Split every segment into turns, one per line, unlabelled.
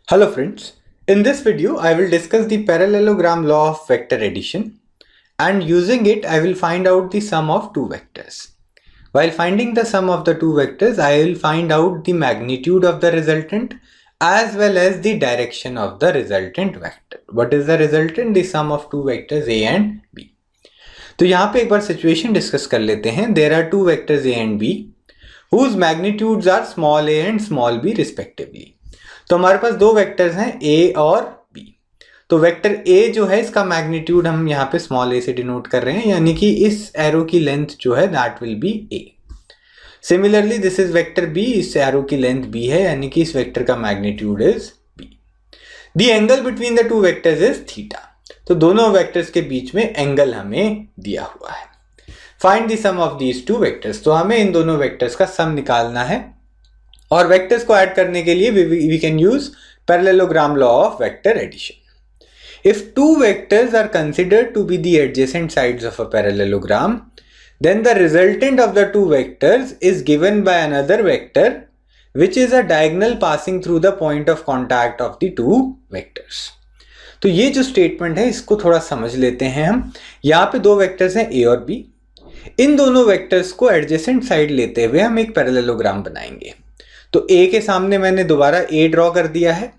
Hello friends, in this video I will discuss the parallelogram law of vector addition, and using it I will find out the sum of two vectors. While finding the sum of the two vectors, I will find out the magnitude of the resultant as well as the direction of the resultant vector. What is the resultant? The sum of two vectors A and B. तो यहाँ पे एक बार situation discuss कर लेते हैं. There are two vectors A and B whose magnitudes are small a and small b respectively. तो हमारे पास दो वेक्टर्स हैं a और b. तो वेक्टर a जो है इसका मैग्नीट्यूड हम यहाँ पे स्मॉल a से डिनोट कर रहे हैं, यानी कि इस एरो की लेंथ जो है that will be a. Similarly this is vector b, इस एरो की लेंथ b है, यानी कि इस वेक्टर का magnitude is b. The angle between the two vectors is theta. तो दोनों वेक्टर्स के बीच में एंगल हमें दिया हुआ है. Find the sum of these two vectors. तो हमें इन दोनों वेक्टर्स का सम निकालना है, और वेक्टर्स को ऐड करने के लिए we can use parallelogram law of vector addition. If two vectors are considered to be the adjacent sides of a parallelogram, then the resultant of the two vectors is given by another vector which is a diagonal passing through the point of contact of the two vectors. तो ये जो statement है इसको थोड़ा समझ लेते हैं हम. यहाँ पे दो वेक्टर्स हैं a और b. इन दोनों वेक्टर्स को एडजेसेंट साइड लेते हुए हम एक पैरेललोग्राम बनाएंगे. तो a के सामने मैंने दोबारा a ड्रॉ कर दिया है.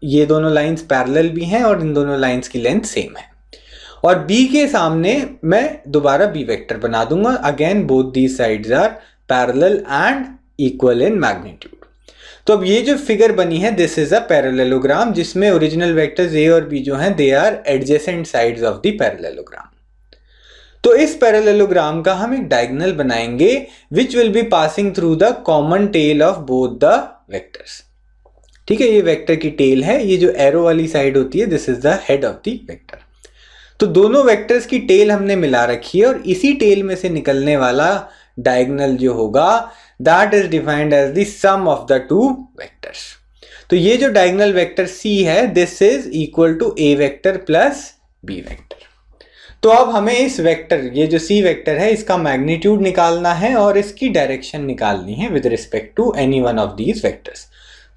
ये दोनों लाइंस पैरेलल भी हैं और इन दोनों लाइंस की लेंथ सेम है. और b के सामने मैं दोबारा b वेक्टर बना दूंगा. Again both these sides are parallel and equal in magnitude. तो अब ये जो फिगर बनी है दिस इज अ पैरेललोग्राम जिसमें ओरिजिनल वेक्टर्स a और b जो हैं they are adjacent sides of the parallelogram. तो इस पैरेललोग्राम का हम एक डायगोनल बनाएंगे which will be passing through the common tail of both the vectors. ठीक है, ये वेक्टर की टेल है. ये जो एरो वाली साइड होती है this is the head of the vector. तो दोनों वेक्टर्स की टेल हमने मिला रखी है, और इसी टेल में से निकलने वाला डायगोनल जो होगा that is defined as the sum of the two vectors. तो ये जो डायगोनल वेक्टर c है this is equal to a vector plus b vector. तो अब हमें इस वेक्टर, ये जो c वेक्टर है इसका मैग्नीट्यूड निकालना है और इसकी डायरेक्शन निकालनी है with respect to any one of these vectors.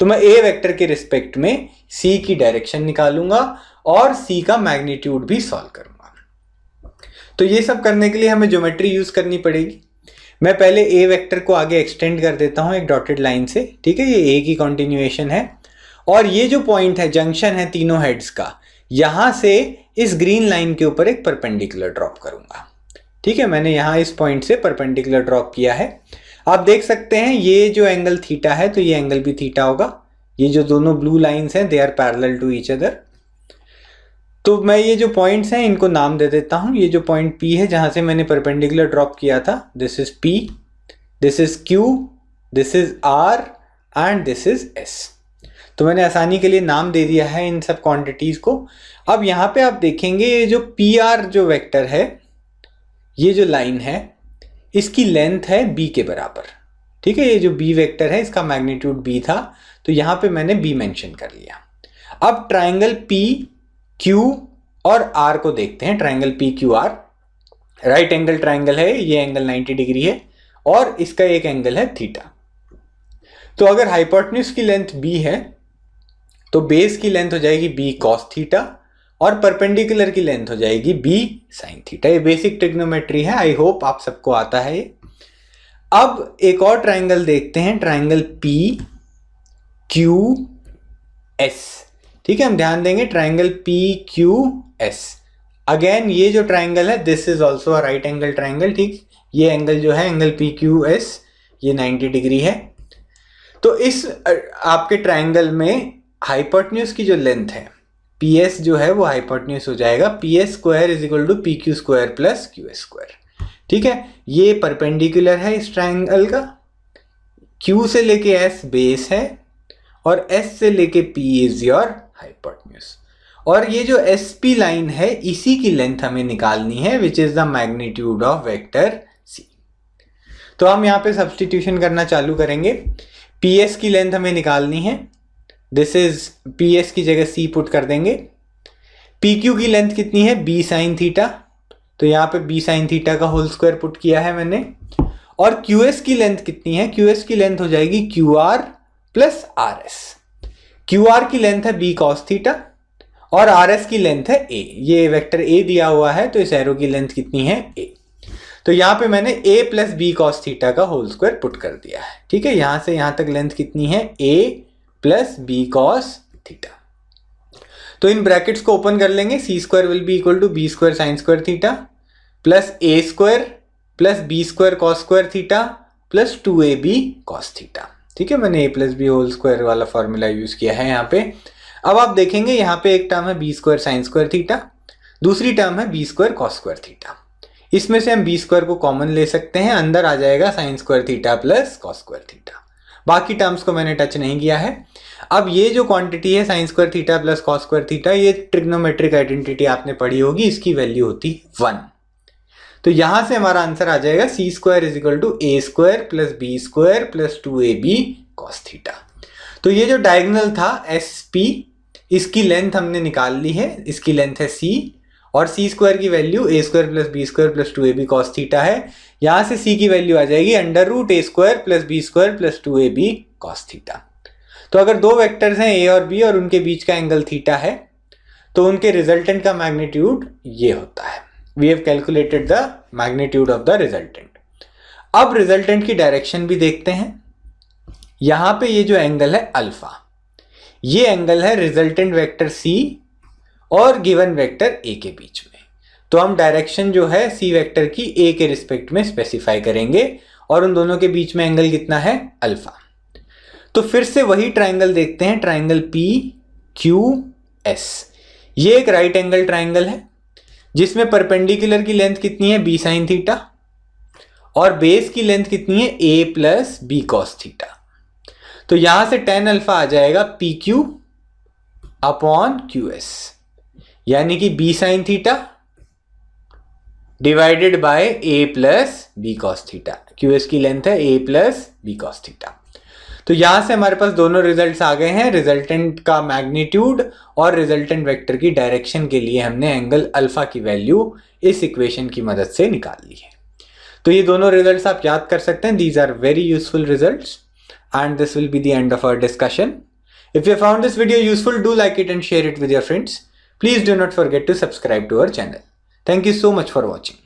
तो मैं a वेक्टर के रिस्पेक्ट में c की डायरेक्शन निकालूंगा और c का मैग्नीट्यूड भी सॉल्व करूंगा. तो ये सब करने के लिए हमें ज्योमेट्री यूज करनी पड़ेगी. मैं पहले a वेक्टर को आगे एक्सटेंड कर देता हूं एक डॉटेड लाइन से. ठीक है, ये a की कंटिन्यूएशन है, और ये जो पॉइंट है जंक्शन है तीनों हेड्स का, यहां से इस ग्रीन लाइन के ऊपर एक परपेंडिकुलर ड्रॉप करूंगा. ठीक है, मैंने यहां इस पॉइंट से परपेंडिकुलर ड्रॉप किया है. आप देख सकते हैं ये जो एंगल थीटा है तो ये एंगल भी थीटा होगा. ये जो दोनों ब्लू लाइंस हैं they are parallel to each other. तो मैं ये जो पॉइंट्स हैं इनको नाम दे देता हूं. ये जो पॉइंट P है जहां से मैंने परपेंडिकुलर ड्रॉप किया था this is P, this is Q, this is R and this is S. तो मैंने आसानी के लिए नाम दे दिया है इन सब क्वांटिटीज को. अब यहाँ पे आप देखेंगे ये जो PR जो वेक्टर है, ये जो लाइन है इसकी लेंथ है B के बराबर. ठीक है, ये जो B वेक्टर है इसका मैग्नीट्यूड B था, तो यहाँ पे मैंने B मेंशन कर लिया. अब ट्राइंगल P Q और R को देखते हैं. Triangle P Q R right angle triangle है, ये एंगल 90 डिग्री है और इसका एक एंगल है थीटा. तो अगर हाइपोटेन्यूज की लेंथ B है तो बेस की लेंथ हो जाएगी B cos थीटा और परपेंडिकुलर की लेंथ हो जाएगी B sin थीटा. ये बेसिक ट्रिग्नोमेट्री है, आई होप आप सबको आता है ये. अब एक और ट्राइंगल देखते हैं, ट्राइंगल P Q S. ठीक है, हम ध्यान देंगे triangle P Q S. Again ये जो ट्राइंगल है this is also a right angle triangle. ठीक, ये एंगल जो है एंगल P Q S ये 90 डिग्री है. तो इस आपके ट्राइंगल में हाइपोटेन्यूज की जो लेंथ है PS जो है वो हाइपोटेन्यूज हो जाएगा PS square is equal to PQ square plus QS square. ठीक है, ये परपेंडिकुलर है इस ट्राइंगल का. Q से लेके S बेस है और S से लेके P इज योर हाइपोटेन्यूज. और ये जो SP लाइन है इसी की लेंथ हमें निकालनी है which is the magnitude of vector C. तो हम यहाँ पे सब्सटीट्यूशन करना चालू करेंगे. PS की लेंथ हमें निकालनी है, दिस इज PS की जगह C पुट कर देंगे. PQ की लेंथ कितनी है B sin थीटा, तो यहाँ पे B sin थीटा का होल स्क्वायर पुट किया है मैंने. और QS की लेंथ कितनी है, QS की लेंथ हो जाएगी QR प्लस RS. QR की लेंथ है b cos थीटा और RS की लेंथ है a। ये वेक्टर a दिया हुआ है तो इस एरो की लेंथ कितनी है a। तो यहां पे मैंने a plus B cos theta का होल स्क्वायर पुट कर दिया है। ठीक है, यहां से यहां तक लेंथ कितनी है a plus B cos theta. तो इन ब्रैकेट्स को ओपन कर लेंगे, C square will be equal to B square sine square theta plus a square plus B square cos square theta plus 2ab cos theta. ठीक है, मैंने a plus B whole square वाला formula use किया है यहाँ पे। अब आप देखेंगे यहाँ पे एक टर्म है B square sine square theta, दूसरी टर्म है B square cos square theta. इसमें से हम बी स्क्वायर को कॉमन ले सकते हैं, अंदर आ जाएगा sign square theta plus cos square theta. बाकी टर्म्स को मैंने टच नहीं किया है। अब ये जो क्वांटिटी है sign square theta plus cos square theta, ये ट्रिग्नोमेट्रिक आइडेंटिटी आपने पढ़ी होगी, इसकी वैल्यू होती 1। तो यहां से हमारा आंसर आ जाएगा C square is equal to A square plus B square plus 2ab cos theta. तो ये जो डायगोनल था SP, इसकी लेंथ हमने निकाल ली है, इसकी लेंथ है c और c स्क्वायर की value a square plus B square plus 2ab cos theta है। यहां से c की वैल्यू आ जाएगी under root a square plus B square plus 2ab cos theta. तो अगर दो वेक्टर्स हैं a और b और उनके बीच का एंगल थीटा है तो उनके रिजल्टेंट का मैग्नीट्यूड ये होता है। We have calculated the magnitude of the resultant. अब रिजल्टेंट की डायरेक्शन भी देखते हैं। यहां पे ये जो एंगल है अल्फा, ये एंगल है रिजल्टेंट वेक्टर c और गिवन वेक्टर a के बीच में। तो हम डायरेक्शन जो है c वेक्टर की a के रिस्पेक्ट में स्पेसिफाई करेंगे और उन दोनों के बीच में एंगल कितना है अल्फा। तो फिर से वही ट्राइंगल देखते हैं, ट्राइंगल PQS। ये एक राइट एंगल ट्राइंगल है जिसमें परपेंडिकुलर की लेंथ कितनी है b साइन थीटा और बेस की लेंथ कितनी है a plus B cos theta. तो यहां से tan अल्फा आ जाएगा PQ अपॉन QS, यानी कि b sine theta divided by a plus B cos theta. QS की लेंथ है a plus B cos theta. तो यहां से हमारे पास दोनों रिजल्ट्स आ गए हैं, रिजल्टेंट का मैग्नीट्यूड और रिजल्टेंट वेक्टर की डायरेक्शन के लिए हमने एंगल अल्फा की वैल्यू इस इक्वेशन की मदद से निकाल ली है। तो ये दोनों रिजल्ट्स आप याद कर सकते हैं। These are very useful results and this will be the end of our discussion. If you found this video useful, do like it and share it with your friends. Please do not forget to subscribe to our channel. Thank you so much for watching.